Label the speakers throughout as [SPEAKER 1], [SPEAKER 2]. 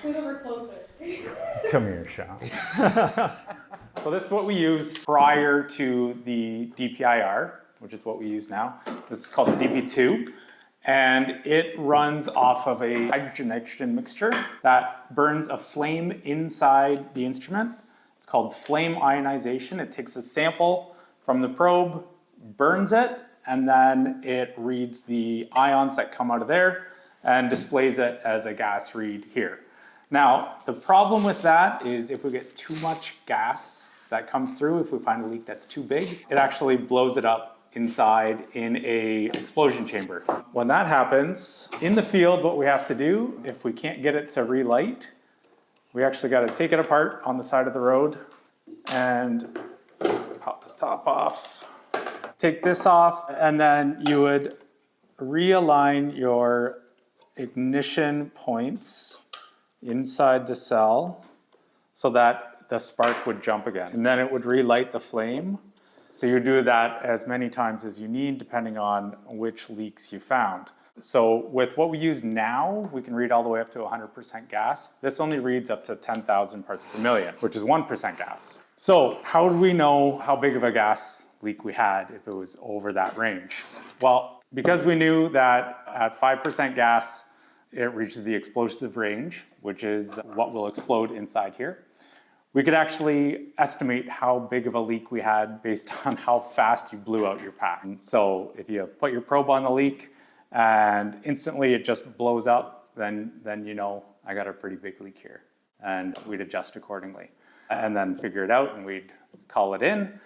[SPEAKER 1] Scoot over closer.
[SPEAKER 2] Come here, Sean. So this is what we used prior to the DPIR, which is what we use now. This is called the DP2. And it runs off of a hydrogen-nitrogen mixture that burns a flame inside the instrument. It's called flame ionization. It takes a sample from the probe, burns it, and then it reads the ions that come out of there and displays it as a gas read here. Now, the problem with that is if we get too much gas that comes through, if we find a leak that's too big, it actually blows it up inside in a explosion chamber. When that happens, in the field, what we have to do, if we can't get it to relight, we actually got to take it apart on the side of the road and pop the top off. Take this off, and then you would realign your ignition points inside the cell so that the spark would jump again. And then it would relight the flame. So you do that as many times as you need, depending on which leaks you found. So with what we use now, we can read all the way up to 100% gas. This only reads up to 10,000 parts per million, which is 1% gas. So how do we know how big of a gas leak we had if it was over that range? Well, because we knew that at 5% gas, it reaches the explosive range, which is what will explode inside here. We could actually estimate how big of a leak we had based on how fast you blew out your pack. So if you put your probe on the leak and instantly it just blows up, then you know I got a pretty big leak here. And we'd adjust accordingly. And then figure it out and we'd call it in.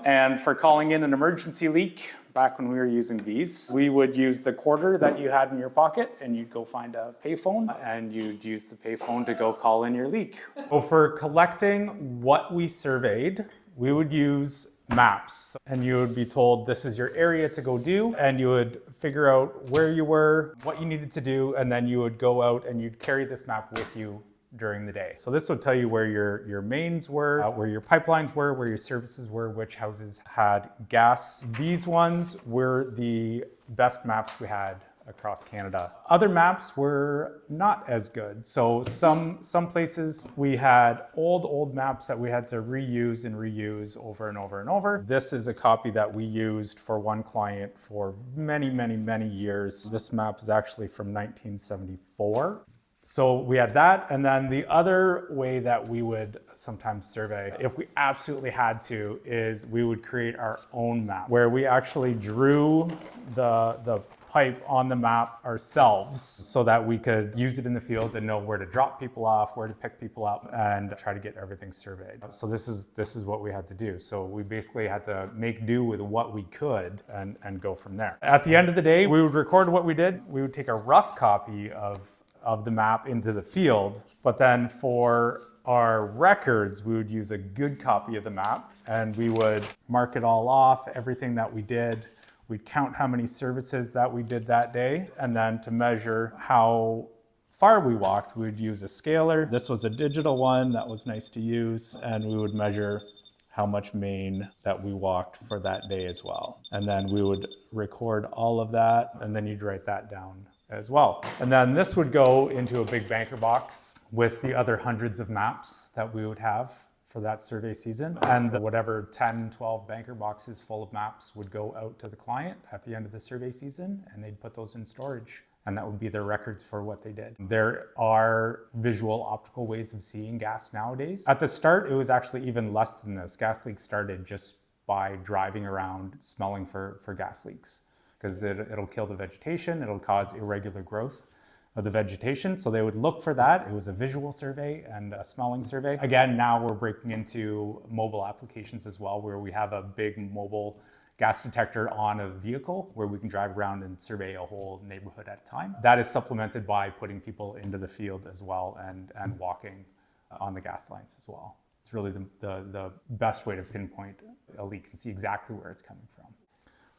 [SPEAKER 2] And for calling in an emergency leak, back when we were using these, we would use the quarter that you had in your pocket and you'd go find a payphone and you'd use the payphone to go call in your leak. So for collecting what we surveyed, we would use maps, and you would be told this is your area to go do, and you would figure out where you were, what you needed to do, and then you would go out and you'd carry this map with you during the day. So this would tell you where your mains were, where your pipelines were, where your services were, which houses had gas. These ones were the best maps we had across Canada. Other maps were not as good. So some places we had old maps that we had to reuse and reuse over and over and over. This is a copy that we used for one client for many, many, many years. This map is actually from 1974. So we had that, and then the other way that we would sometimes survey, if we absolutely had to, is we would create our own map, where we actually drew the pipe on the map ourselves so that we could use it in the field and know where to drop people off, where to pick people up, and try to get everything surveyed. So this is what we had to do. So we basically had to make do with what we could and go from there. At the end of the day, we would record what we did. We would take a rough copy of the map into the field, but then for our records, we would use a good copy of the map and we would mark it all off, everything that we did. We'd count how many services that we did that day, and then to measure how far we walked, we would use a scaler. This was a digital one that was nice to use, and we would measure how much main that we walked for that day as well. And then we would record all of that, and then you'd write that down as well. And then this would go into a big banker box with the other hundreds of maps that we would have for that survey season. And whatever 10, 12 banker boxes full of maps would go out to the client at the end of the survey season, and they'd put those in storage. And that would be their records for what they did. There are visual optical ways of seeing gas nowadays. At the start, it was actually even less than this. Gas leaks started just by driving around smelling for gas leaks, because it'll kill the vegetation, it'll cause irregular growth of the vegetation. So they would look for that. It was a visual survey and a smelling survey. Again, now we're breaking into mobile applications as well, where we have a big mobile gas detector on a vehicle where we can drive around and survey a whole neighborhood at a time. That is supplemented by putting people into the field as well and walking on the gas lines as well. It's really the best way to pinpoint a leak and see exactly where it's coming from.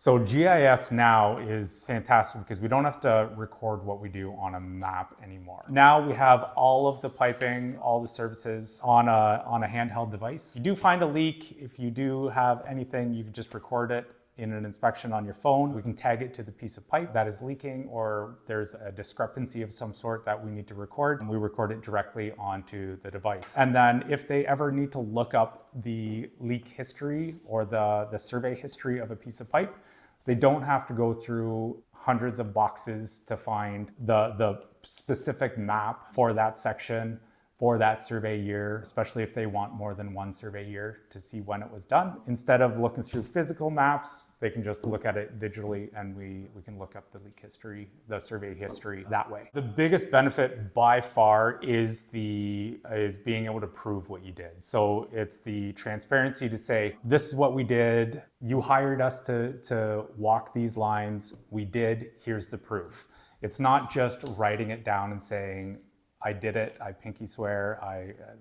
[SPEAKER 2] So GIS now is fantastic because we don't have to record what we do on a map anymore. Now we have all of the piping, all the services on a handheld device. If you do find a leak, if you do have anything, you can just record it in an inspection on your phone, we can tag it to the piece of pipe that is leaking, or there's a discrepancy of some sort that we need to record, and we record it directly onto the device. And then if they ever need to look up the leak history or the survey history of a piece of pipe, they don't have to go through hundreds of boxes to find the specific map for that section, for that survey year, especially if they want more than one survey year to see when it was done. Instead of looking through physical maps, they can just look at it digitally, and we can look up the leak history, the survey history that way. The biggest benefit by far is being able to prove what you did. So it's the transparency to say, this is what we did, you hired us to walk these lines, we did, here's the proof. It's not just writing it down and saying, I did it, I pinky swear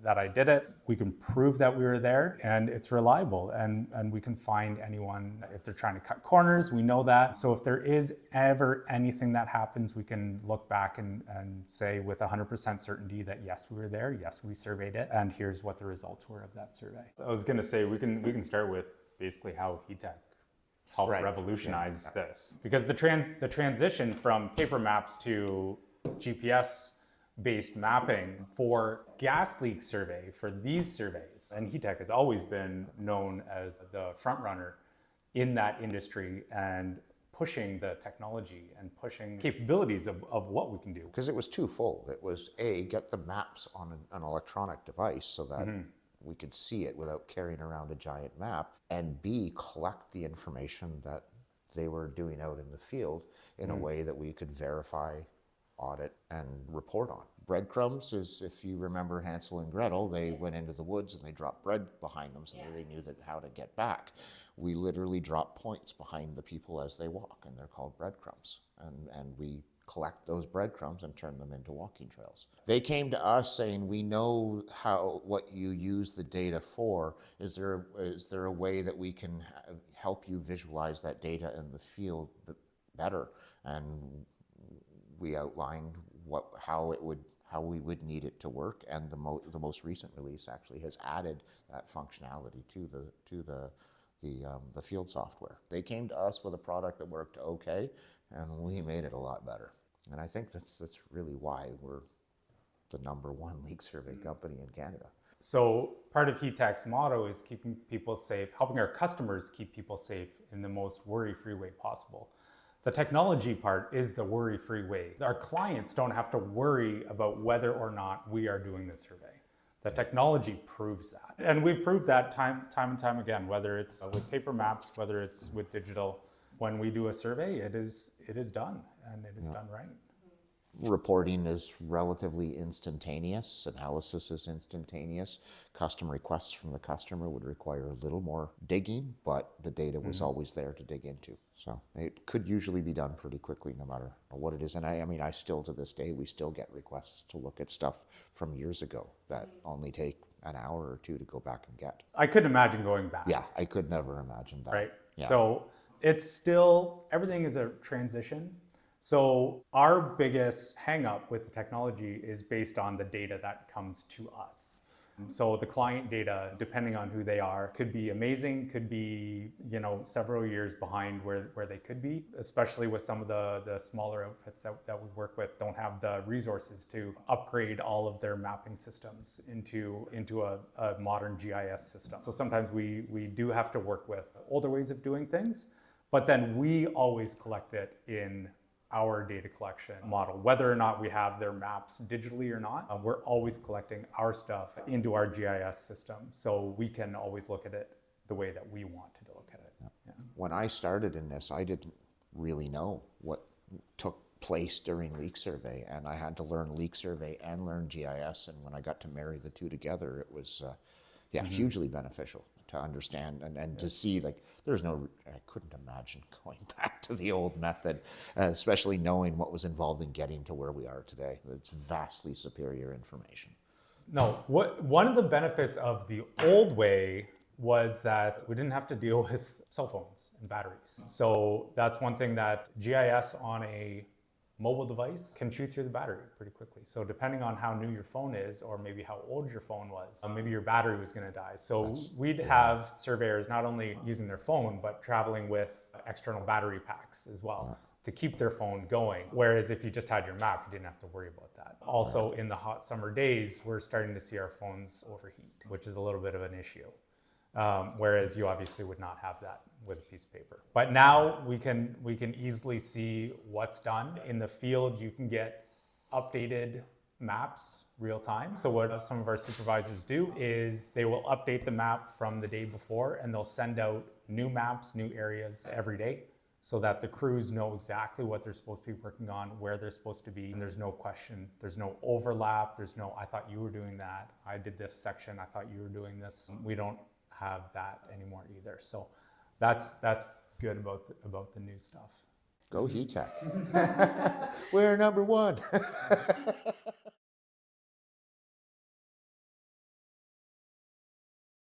[SPEAKER 2] that I did it. We can prove that we were there, and it's reliable, and we can find anyone if they're trying to cut corners, we know that. So if there is ever anything that happens, we can look back and say with 100% certainty that yes, we were there, yes, we surveyed it, and here's what the results were of that survey. I was gonna say, we can start with basically how Hetek helped revolutionize this. Because the transition from paper maps to GPS-based mapping for gas leak survey, for these surveys, and Hetek has always been known as the front runner in that industry and pushing the technology and pushing capabilities of what we can do.
[SPEAKER 1] Because it was twofold. It was A, get the maps on an electronic device so that we could see it without carrying around a giant map, and B, collect the information that they were doing out in the field in a way that we could verify, audit, and report on. Breadcrumbs is, if you remember Hansel and Gretel, they went into the woods and they dropped bread behind them so that they knew how to get back. We literally drop points behind the people as they walk, and they're called breadcrumbs. And we collect those breadcrumbs and turn them into walking trails. They came to us saying, we know what you use the data for. Is there a way that we can help you visualize that data in the field better? And we outlined how we would need it to work, and the most recent release actually has added that functionality to the field software. They came to us with a product that worked okay, and we made it a lot better. And I think that's really why we're the #1 leak survey company in Canada.
[SPEAKER 2] So part of Hetek's motto is keeping people safe, helping our customers keep people safe in the most worry-free way possible. The technology part is the worry-free way. Our clients don't have to worry about whether or not we are doing the survey. The technology proves that. And we've proved that time and time again, whether it's with paper maps, whether it's with digital. When we do a survey, it is done, and it is done right.
[SPEAKER 1] Reporting is relatively instantaneous. Analysis is instantaneous. Custom requests from the customer would require a little more digging, but the data was always there to dig into. So it could usually be done pretty quickly no matter what it is. And I still, to this day, we still get requests to look at stuff from years ago that only take an hour or two to go back and get.
[SPEAKER 2] I couldn't imagine going back.
[SPEAKER 1] Yeah, I could never imagine that.
[SPEAKER 2] Right?
[SPEAKER 1] Yeah.
[SPEAKER 2] So it's still, everything is a transition. So our biggest hang up with the technology is based on the data that comes to us. So the client data, depending on who they are, could be amazing, could be, several years behind where they could be, especially with some of the smaller outfits that we work with don't have the resources to upgrade all of their mapping systems into a modern GIS system. So sometimes we do have to work with older ways of doing things, but then we always collect it in our data collection model. Whether or not we have their maps digitally or not, we're always collecting our stuff into our GIS system, so we can always look at it the way that we want to look at it. Yeah.
[SPEAKER 1] When I started in this, I didn't really know what took place during leak survey, and I had to learn leak survey and learn GIS, and when I got to marry the two together, it was hugely beneficial to understand and to see, I couldn't imagine going back to the old method, especially knowing what was involved in getting to where we are today. It's vastly superior information.
[SPEAKER 2] No, one of the benefits of the old way was that we didn't have to deal with cell phones and batteries. So that's one thing that GIS on a mobile device can chew through the battery pretty quickly. So depending on how new your phone is, or maybe how old your phone was, maybe your battery was gonna die. So we'd have surveyors not only using their phone, but traveling with external battery packs as well to keep their phone going. Whereas if you just had your map, you didn't have to worry about that. Also, in the hot summer days, we're starting to see our phones overheat, which is a little bit of an issue. Whereas you obviously would not have that with a piece of paper. But now we can easily see what's done. In the field, you can get updated maps real time. So what some of our supervisors do is they will update the map from the day before, and they'll send out new maps, new areas every day, so that the crews know exactly what they're supposed to be working on, where they're supposed to be, and there's no question, there's no overlap, there's no, I thought you were doing that, I did this section, I thought you were doing this. We don't have that anymore either. So that's good about the new stuff.
[SPEAKER 1] Go Hetek. We're number one.